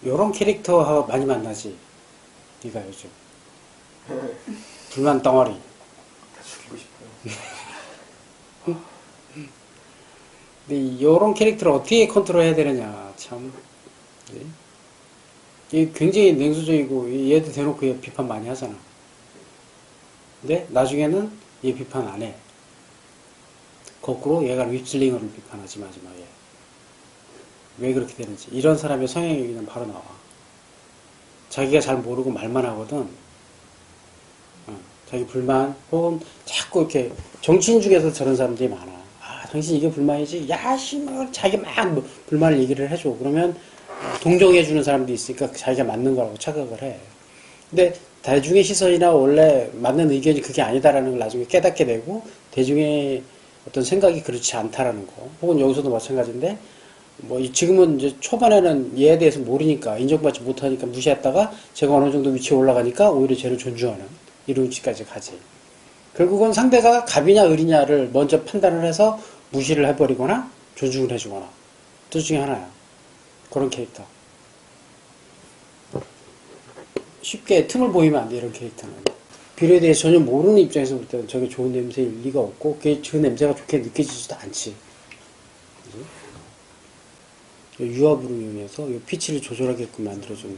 요런 캐릭터하고 많이 만나지. 네가 요즘 불만 덩어리. 죽이고 싶어요. 근데 요런 캐릭터를 어떻게 컨트롤 해야 되느냐 참. 네? 얘 굉장히 냉소적이고 얘도 대놓고 얘 비판 많이 하잖아. 근데 나중에는 얘 비판 안 해. 거꾸로 얘가 립슬링어를 비판하지 마지막에. 왜 그렇게 되는지. 이런 사람의 성향이 그냥 바로 나와. 자기가 잘 모르고 말만 하거든. 자기 불만 혹은 자꾸 이렇게 정치인 중에서 저런 사람들이 많아. 아, 당신 이게 불만이지? 야, 씨발 자기 막 뭐 불만을 얘기를 해줘. 그러면 동정해주는 사람도 있으니까 자기가 맞는 거라고 착각을 해. 근데 대중의 시선이나 원래 맞는 의견이 그게 아니다라는 걸 나중에 깨닫게 되고 대중의 어떤 생각이 그렇지 않다라는 거. 혹은 여기서도 마찬가지인데 뭐 지금은 이제 초반에는 얘에 대해서 모르니까 인정받지 못하니까 무시했다가 제가 어느 정도 위치에 올라가니까 오히려 쟤를 존중하는 이런 위치까지 가지. 결국은 상대가 갑이냐 을이냐를 먼저 판단을 해서 무시를 해버리거나 존중을 해주거나 둘 중에 하나야. 그런 캐릭터. 쉽게 틈을 보이면 안 돼, 이런 캐릭터는. 비료에 대해 전혀 모르는 입장에서 볼 때는 저게 좋은 냄새일 리가 없고 그 냄새가 좋게 느껴지지도 않지. 유압으로 이용해서 이 피치를 조절하게끔 만들어주는.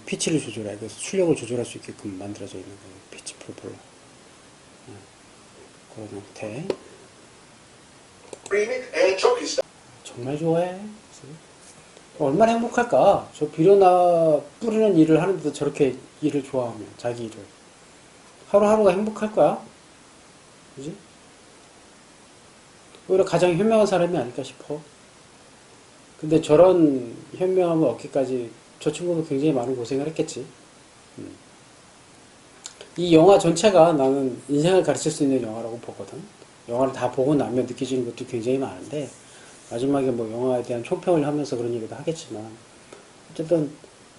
피치를 조절해. 그래서 출력을 조절할 수 있게끔 만들어져 있는 거예요. 피치 프로펠러. 그런 형태. 정말 좋아해. 얼마나 행복할까? 저 비료나 뿌리는 일을 하는데도 저렇게 일을 좋아하면, 자기 일을. 하루하루가 행복할 거야. 그지? 오히려 가장 현명한 사람이 아닐까 싶어. 근데 저런 현명함을 얻기까지 저 친구도 굉장히 많은 고생을 했겠지. 이 영화 전체가 나는 인생을 가르칠 수 있는 영화라고 보거든. 영화를 다 보고 나면 느껴지는 것도 굉장히 많은데, 마지막에 뭐 영화에 대한 총평을 하면서 그런 얘기도 하겠지만, 어쨌든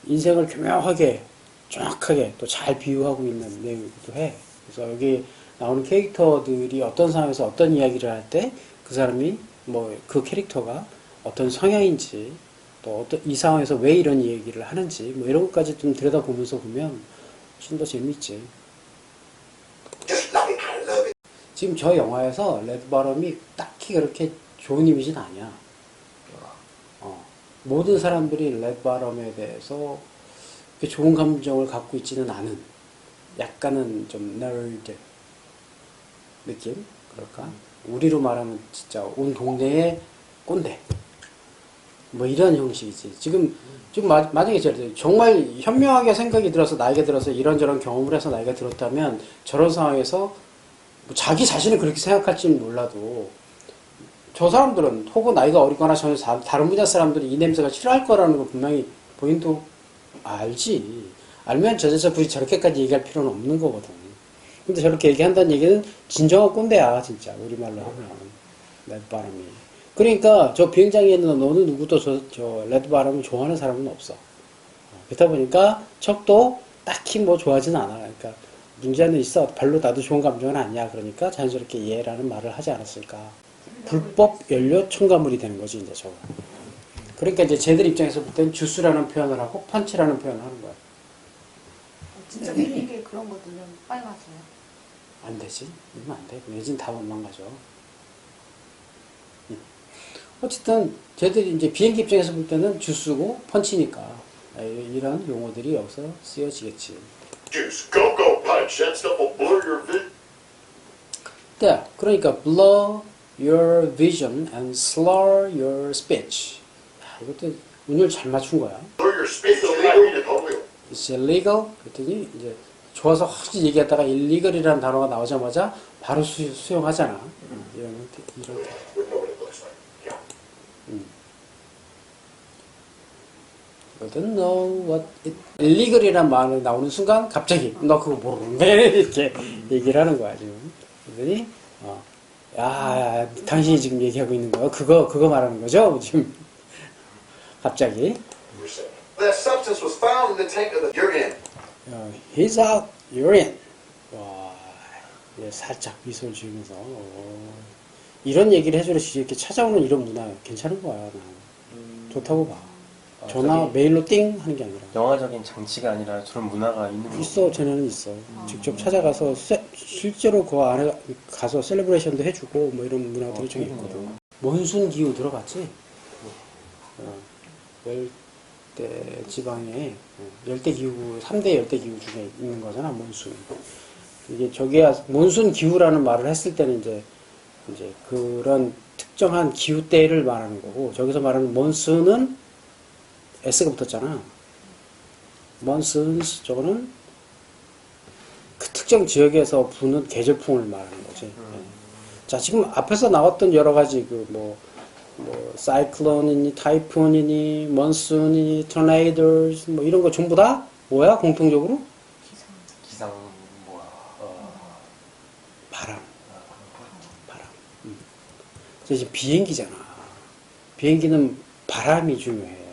인생을 교묘하게, 정확하게 또 잘 비유하고 있는 내용이기도 해. 그래서 여기 나오는 캐릭터들이 어떤 상황에서 어떤 이야기를 할 때 그 사람이 뭐 그 캐릭터가 어떤 성향인지 또 어떤 이 상황에서 왜 이런 얘기를 하는지 뭐 이런 것까지 좀 들여다보면서 보면 훨씬 더 재밌지. 지금 저 영화에서 레드바럼이 딱히 그렇게 좋은 이미지는 아니야. 모든 사람들이 레드바럼에 대해서 좋은 감정을 갖고 있지는 않은 약간은 좀 널드 느낌? 그럴까? 우리로 말하면 진짜 온 동네의 꼰대. 뭐 이런 형식이지. 지금 만약에 정말 현명하게 생각이 들어서 나이가 들어서 이런저런 경험을 해서 나이가 들었다면 저런 상황에서 뭐 자기 자신을 그렇게 생각할지는 몰라도 저 사람들은 혹은 나이가 어리거나 전혀 다른 분야 사람들이 이 냄새가 싫어할 거라는 걸 분명히 본인도 알지. 알면 저 여자 굳이 저렇게까지 얘기할 필요는 없는 거거든. 근데 저렇게 얘기한다는 얘기는 진정한 꼰대야 진짜 우리말로 하면. 레드바람이. 그러니까 저 비행장에 있는 어느 누구도 저 레드바람을 좋아하는 사람은 없어. 그렇다 보니까 척도 딱히 뭐 좋아하진 않아. 그러니까 문제는 있어. 별로 나도 좋은 감정은 아니야. 그러니까 자연스럽게 얘라는 말을 하지 않았을까. 불법 연료 첨가물이 되는 거지 이제 저거. 그러니까 이제 쟤들 입장에서 볼 때는 주스라는 표현을 하고 펀치라는 표현을 하는 거야. 진짜 비행기에 그런 거 넣으면 빨갛어요? 안 되지. 이러면 안 돼. 내진 다 못 망가져. 어쨌든 쟤들이 이제 비행기 입장에서 볼 때는 주스고 펀치니까 이런 용어들이 여기서 쓰여지겠지. Juice, go, punch. That stuff will blur your vision. 네, 그러니까 blur your vision and slur your speech. 야, 이것도 운율 잘 맞춘 거야. Blur your speech. illegal. It's illegal. 그랬더니 이제 좋아서 확실히 얘기하다가 illegal이라는 단어가 나오자마자 바로 수용하잖아. 이런. We know what it looks like. Yeah. Don't know what it illegal이라는 말이 나오는 순간 갑자기 너 그거 모르는데 이렇게 얘기를 하는 거야 지금. 그랬더니 야, 당신이 지금 얘기하고 있는 거 그거 말하는 거죠 지금 갑자기. That substance was found in the tank of the urine. He's out, you're in. 와, 살짝 미소를 지으면서 이런 얘기를 해줘야지 이렇게 찾아오는 이런 문화 괜찮은 거야. 난 좋다고 봐. 전화 저기 메일로 띵 하는 게 아니라. 영화적인 장치가 아니라 저런 문화가 있는 거. 있어, 쟤네는 있어. 직접 찾아가서 실제로 그 안에 가서 셀레브레이션도 해주고 뭐 이런 문화들이 좀 있거든. 몬순 기후 들어봤지? 열대 지방에 열대 기후 3대 열대 기후 중에 있는 거잖아, 몬순. 이게 저기야 몬순 기후라는 말을 했을 때는 이제 그런 특정한 기후 때를 말하는 거고, 저기서 말하는 몬순은 S가 붙었잖아. monsoons 저거는 그 특정 지역에서 부는 계절풍을 말하는 거지. 자, 지금 앞에서 나왔던 여러 가지 사이클론이니 타이푼이니 monsoon이니 tornadoes 뭐 이런 거 전부 다 뭐야 공통적으로? 기상 뭐야. 바람. 그래서 비행기잖아. 비행기는 바람이 중요해.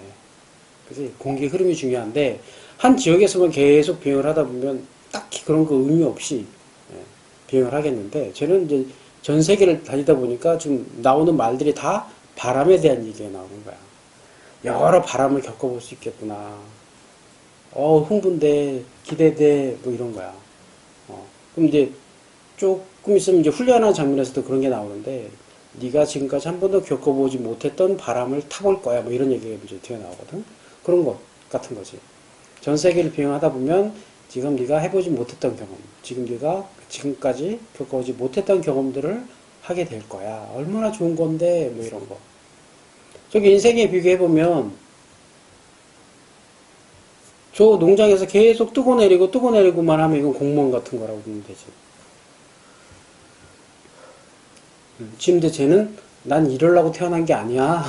그치? 공기 흐름이 중요한데, 한 지역에서만 계속 비행을 하다 보면 딱히 그런 거 의미 없이 비행을 하겠는데, 쟤는 이제 전 세계를 다니다 보니까 지금 나오는 말들이 다 바람에 대한 얘기가 나오는 거야. 여러 바람을 겪어볼 수 있겠구나. 흥분돼, 기대돼, 뭐 이런 거야. 그럼 이제 조금 있으면 이제 훈련하는 장면에서도 그런 게 나오는데, 네가 지금까지 한 번도 겪어보지 못했던 바람을 타볼 거야. 뭐 이런 얘기가 이제 뒤에 나오거든. 그런 것 같은 거지. 전 세계를 비행하다 보면 지금 네가 해보지 못했던 경험, 지금 네가 지금까지 겪어보지 못했던 경험들을 하게 될 거야. 얼마나 좋은 건데, 뭐 이런 거. 저기 인생에 비교해보면 저 농장에서 계속 뜨고 내리고만 하면 이건 공무원 같은 거라고 보면 되지. 지금 쟤는 난 이러려고 태어난 게 아니야.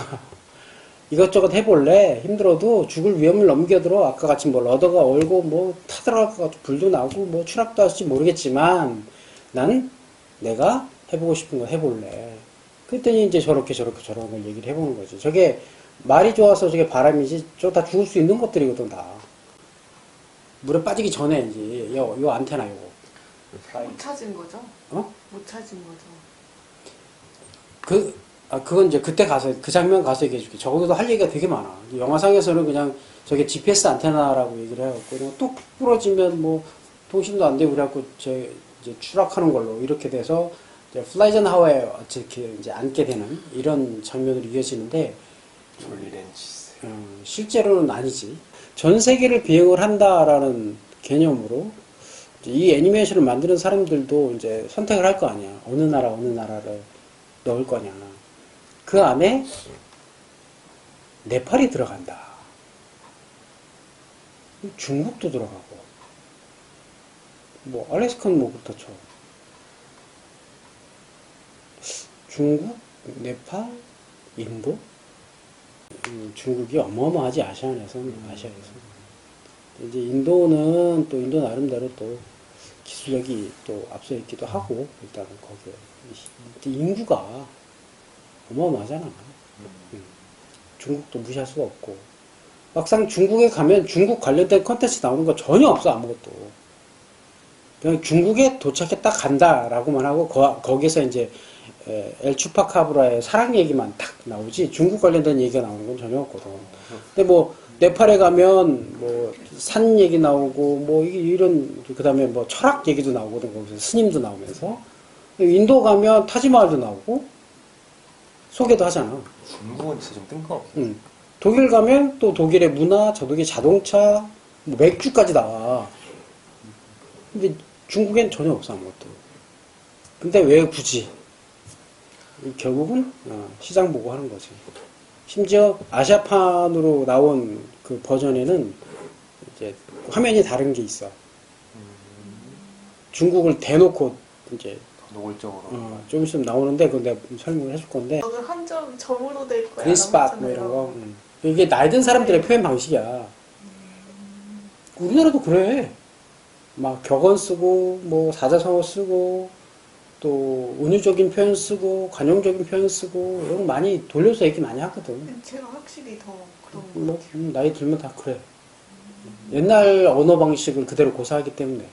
이것저것 해볼래. 힘들어도 죽을 위험을 넘겨들어. 아까 같이 뭐 러더가 얼고 뭐 타들어갈 것 같고 불도 나고 뭐 추락도 할지 모르겠지만 난 내가 해보고 싶은 거 해볼래. 그랬더니 이제 저렇게 저런 걸 얘기를 해보는 거지. 저게 말이 좋아서 저게 바람이지 저 다 죽을 수 있는 것들이거든 다. 물에 빠지기 전에 이제 요 안테나 요거. 못 찾은 거죠? 어? 못 찾은 거죠. 그건 이제 그때 가서, 그 장면 가서 얘기해 줄게. 저거도 할 얘기가 되게 많아. 영화상에서는 그냥 저게 GPS 안테나라고 얘기를 해갖고, 그냥 뚝 부러지면 뭐, 통신도 안 되고 그래갖고, 이제 추락하는 걸로 이렇게 돼서, 플라이젠하워에 어떻게 이제 앉게 되는 이런 장면으로 이어지는데, 졸리렌치스. 실제로는 아니지. 전 세계를 비행을 한다라는 개념으로, 이 애니메이션을 만드는 사람들도 이제 선택을 할 거 아니야. 어느 나라를 넣을 거냐. 그 안에 네팔이 들어간다. 중국도 들어가고, 뭐 알래스카는 뭐 그렇다 쳐. 중국, 네팔, 인도. 중국이 어마어마하지. 아시아에서. 이제 인도는 또 인도 나름대로 또 기술력이 또 앞서 있기도 하고, 일단은 거기에 인구가 어마어마하잖아. 중국도 무시할 수가 없고. 막상 중국에 가면 중국 관련된 컨텐츠 나오는 거 전혀 없어, 아무것도. 그냥 중국에 도착해 딱 간다라고만 하고, 거기서 이제 엘 추파카브라의 사랑 얘기만 딱 나오지, 중국 관련된 얘기가 나오는 건 전혀 없거든. 근데 뭐, 네팔에 가면 뭐, 산 얘기 나오고, 뭐, 이런, 그 다음에 뭐, 철학 얘기도 나오거든, 거기서 스님도 나오면서. 인도 가면 타지마할도 나오고, 소개도 하잖아. 중국은 진짜 좀 뜬금없어. 독일 가면 또 독일의 문화, 독일 자동차, 뭐 맥주까지 나와. 근데 중국엔 전혀 없어, 아무것도. 근데 왜 굳이? 결국은 시장 보고 하는 거지. 심지어 아시아판으로 나온 그 버전에는 이제 화면이 다른 게 있어. 중국을 대놓고 이제 노골적으로. 좀 있으면 나오는데 그건 내가 설명을 해줄 건데. 너는 한 점 점으로 될 거야. 그린스팟 뭐 이런 거. 이게 나이 든 사람들의 표현 방식이야. 우리나라도 그래. 막 격언 쓰고 뭐 사자성어 쓰고 또 은유적인 표현 쓰고 관용적인 표현 쓰고 이런 거 많이 돌려서 얘기 많이 하거든. 제가 확실히 더 그런 거 뭐 나이 들면 다 그래. 옛날 언어 방식을 그대로 고사하기 때문에.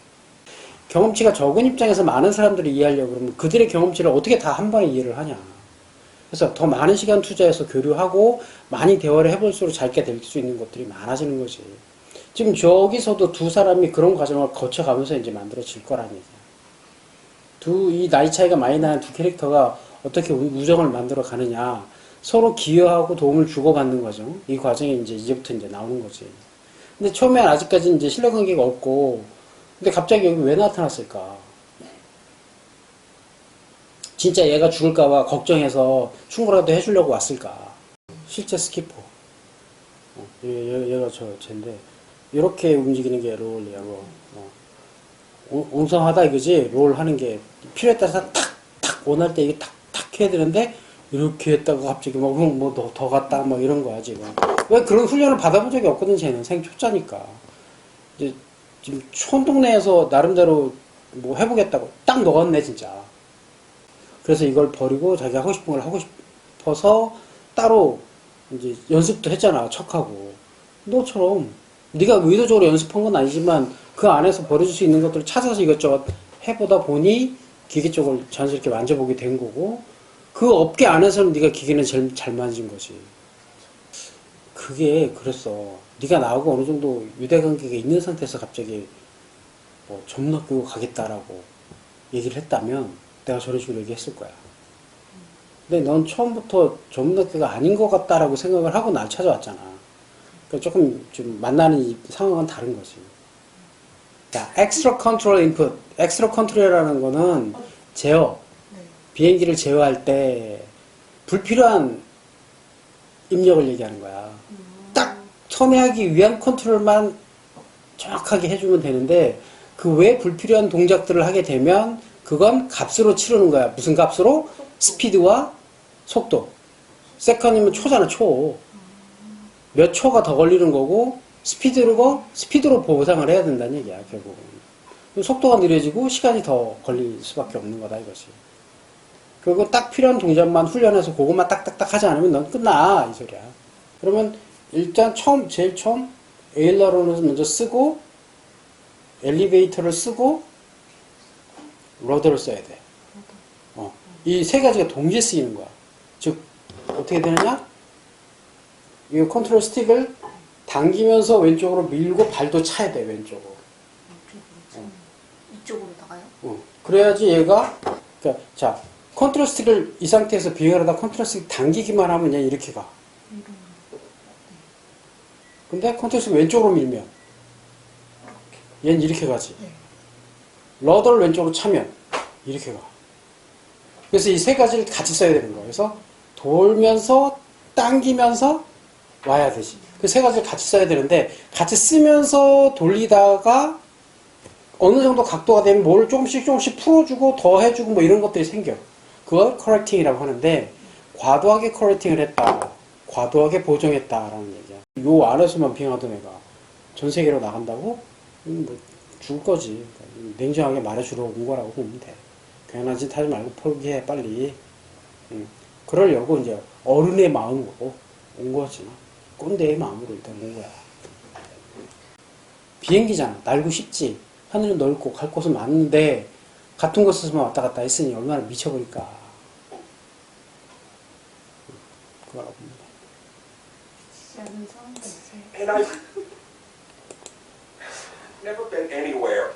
경험치가 적은 입장에서 많은 사람들이 이해하려고 그러면 그들의 경험치를 어떻게 다 한 번에 이해를 하냐. 그래서 더 많은 시간 투자해서 교류하고 많이 대화를 해볼수록 자기가 될 수 있는 것들이 많아지는 거지. 지금 저기서도 두 사람이 그런 과정을 거쳐가면서 이제 만들어질 거라는 얘기야. 이 나이 차이가 많이 나는 두 캐릭터가 어떻게 우정을 만들어 가느냐. 서로 기여하고 도움을 주고받는 과정. 이 과정이 이제부터 이제 나오는 거지. 근데 처음엔 아직까지 이제 신뢰관계가 없고, 근데 갑자기 여기 왜 나타났을까? 진짜 얘가 죽을까봐 걱정해서 충고라도 해주려고 왔을까? 실제 스키퍼. 얘가 쟤인데, 이렇게 움직이는 게 롤이야, 롤. 옹성하다 이거지? 롤 하는 게 필요에 따라서 탁 원할 때 이게 탁 해야 되는데 이렇게 했다고 갑자기 더 갔다 막 이런 거야 지금. 왜 그런 훈련을 받아본 적이 없거든. 쟤는 생초짜니까. 이제 지금 촌동네에서 나름대로 뭐 해보겠다고 딱 넣었네 진짜. 그래서 이걸 버리고 자기가 하고 싶은 걸 하고 싶어서 따로 이제 연습도 했잖아. 척하고. 너처럼 네가 의도적으로 연습한 건 아니지만 그 안에서 버려줄 수 있는 것들을 찾아서 이것저것 해보다 보니 기계 쪽을 자연스럽게 만져보게 된 거고, 그 업계 안에서는 네가 기계는 제일 잘 만진 거지. 그게 그랬어. 네가 나하고 어느 정도 유대관계가 있는 상태에서 갑자기 뭐 전문학교 가겠다라고 얘기를 했다면 내가 저런 식으로 얘기했을 거야. 근데 넌 처음부터 전문학교가 아닌 것 같다라고 생각을 하고 날 찾아왔잖아. 그러니까 조금 좀 만나는 이 상황은 다른 거지. 자, extra control input. extra control이라는 거는 제어. 네. 비행기를 제어할 때 불필요한 입력을 얘기하는 거야. 딱 선회하기 위한 컨트롤만 정확하게 해주면 되는데 그 외 불필요한 동작들을 하게 되면 그건 값으로 치르는 거야. 무슨 값으로? 스피드와 속도. 세컨이면 초잖아, 초. 몇 초가 더 걸리는 거고 스피드로 보상을 해야 된다는 얘기야, 결국은. 속도가 느려지고 시간이 더 걸릴 수밖에 없는 거다, 이것이. 그리고 딱 필요한 동작만 훈련해서 그것만 딱딱딱 하지 않으면 넌 끝나, 이 소리야. 그러면 일단 제일 처음 에일러론을 먼저 쓰고 엘리베이터를 쓰고 러더를 써야 돼. 이 세 가지가 동시에 쓰이는 거야. 즉 어떻게 되느냐? 이 컨트롤 스틱을 당기면서 왼쪽으로 밀고 발도 차야 돼, 왼쪽으로. 이쪽으로 나가요? 그래야지 얘가, 그러니까, 자, 컨트롤 스틱을 이 상태에서 비행을 하다 컨트롤 스틱 당기기만 하면 얘 이렇게 가. 근데 컨트롤 스틱 왼쪽으로 밀면 얘는 이렇게 가지. 네. 러더를 왼쪽으로 차면 이렇게 가. 그래서 이 세 가지를 같이 써야 되는 거야. 그래서 돌면서 당기면서 와야 되지. 그 세 가지를 같이 써야 되는데 같이 쓰면서 돌리다가 어느 정도 각도가 되면 뭘 조금씩 풀어주고 더 해주고 뭐 이런 것들이 생겨. 그걸 커렉팅이라고 하는데 과도하게 커렉팅을 했다. 과도하게 보정했다라는 얘기야. 요 안에서만 비행하던 애가 전 세계로 나간다고? 뭐 죽을 거지. 냉정하게 말해주러 온 거라고 보면 돼. 괜한 짓 하지 말고 포기해 빨리. 그러려고 이제 어른의 마음으로 온 거지. 꼰대의 마음으로 일단 온 거야. 비행기잖아. 날고 싶지. 하늘은 넓고 갈 곳은 많은데 같은 곳에서만 왔다 갔다 했으니 얼마나 미쳐버릴까. 그거라고 봅니다. 지하는 사람도 있어요. And I've never been anywhere.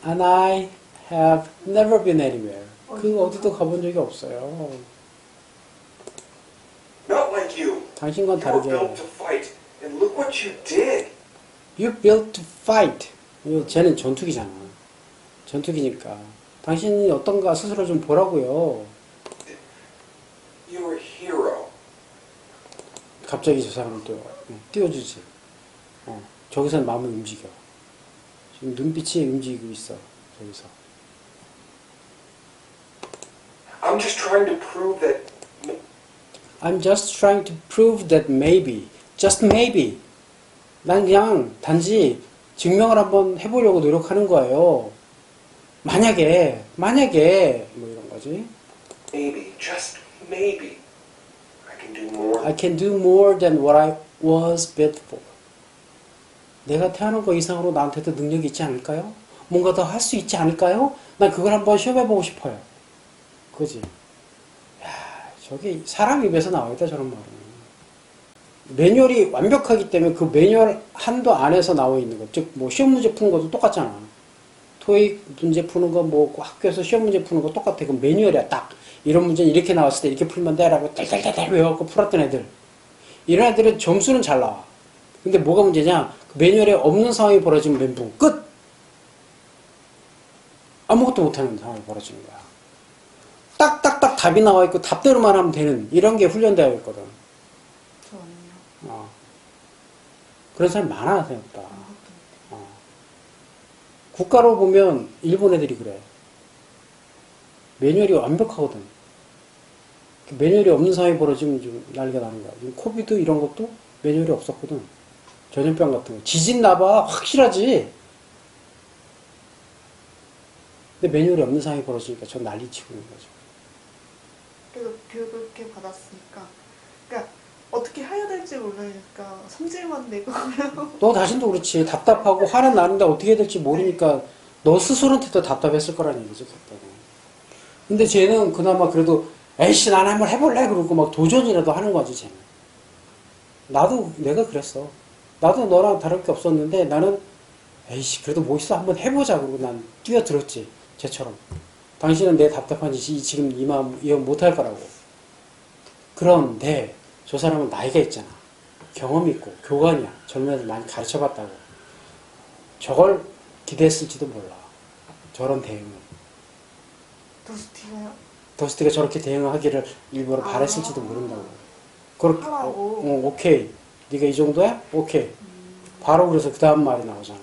And I have never been anywhere. 그 어디도 가본 적이 없어요. Not like you. 당신과는 You were 다르게. built to fight, and look what you did. You built to fight. 쟤는 전투기잖아. 전투기니까. 당신이 어떤가 스스로 좀 보라고요. You're a hero. 갑자기 저 사람을 또 띄워주지. 저기서는 마음이 움직여. 지금 눈빛이 움직이고 있어. 저기서. I'm just trying to prove that. I'm just trying to prove that maybe, just maybe. 난 그냥 단지 증명을 한번 해보려고 노력하는 거예요. 만약에 뭐 이런 거지. Maybe, just maybe, I can do more. I can do more than what I was built for. 내가 태어난 거 이상으로 나한테도 능력이 있지 않을까요? 뭔가 더 할 수 있지 않을까요? 난 그걸 한번 시험해보고 싶어요. 그지? 야, 저게 사람 입에서 나와야겠다 저런 말은. 매뉴얼이 완벽하기 때문에 그 매뉴얼 한도 안에서 나와 있는 것. 즉 뭐 시험 문제 푸는 것도 똑같잖아. 토익 문제 푸는 거 뭐 학교에서 시험 문제 푸는 거 똑같아. 그 매뉴얼이야 딱. 이런 문제는 이렇게 나왔을 때 이렇게 풀면 돼라고 딸딸딸딸 외워갖고 풀었던 애들. 이런 애들은 점수는 잘 나와. 근데 뭐가 문제냐? 그 매뉴얼에 없는 상황이 벌어지면 멘붕 끝. 아무것도 못하는 상황이 벌어지는 거야. 딱딱딱 답이 나와 있고 답대로만 하면 되는 이런 게 훈련되어 있거든. 저는요. 그런 사람 많아 생각보다. 국가로 보면 일본 애들이 그래. 매뉴얼이 완벽하거든. 매뉴얼이 없는 상황이 벌어지면 좀 난리가 나는 거야. 코비드 이런 것도 매뉴얼이 없었거든. 전염병 같은 거. 지진 나봐 확실하지. 근데 매뉴얼이 없는 상황이 벌어지니까 전 난리 치고 있는 거죠. 그래서 교육을 이렇게 받았으니까, 그러니까 어떻게 해야 될지 모르니까 성질만 내고 너 자신도 그렇지. 답답하고 화는 나는데 어떻게 해야 될지 모르니까 너 스스로한테도 답답했을 거란 얘기죠. 답답해. 근데 쟤는 그나마 그래도 에이씨 난 한번 해볼래 그러고 막 도전이라도 하는 거지 쟤는. 나도 내가 그랬어. 나도 너랑 다를 게 없었는데 나는 에이씨 그래도 뭐 있어 한번 해보자 그러고 난 뛰어들었지. 쟤처럼. 당신은 내 답답한 짓이 지금 이 마음 이해 못할 거라고. 그런데 저 사람은 나이가 있잖아. 경험이 있고 교관이야. 젊은 애들 많이 가르쳐봤다고. 저걸 기대했을지도 몰라. 저런 대응을. 도스티가요? 더스티가 저렇게 대응하기를 일부러 바랬을지도 모른다고. 그렇게 하라고. 오케이. 네가 이 정도야? 오케이. 바로 그래서 그 다음 말이 나오잖아.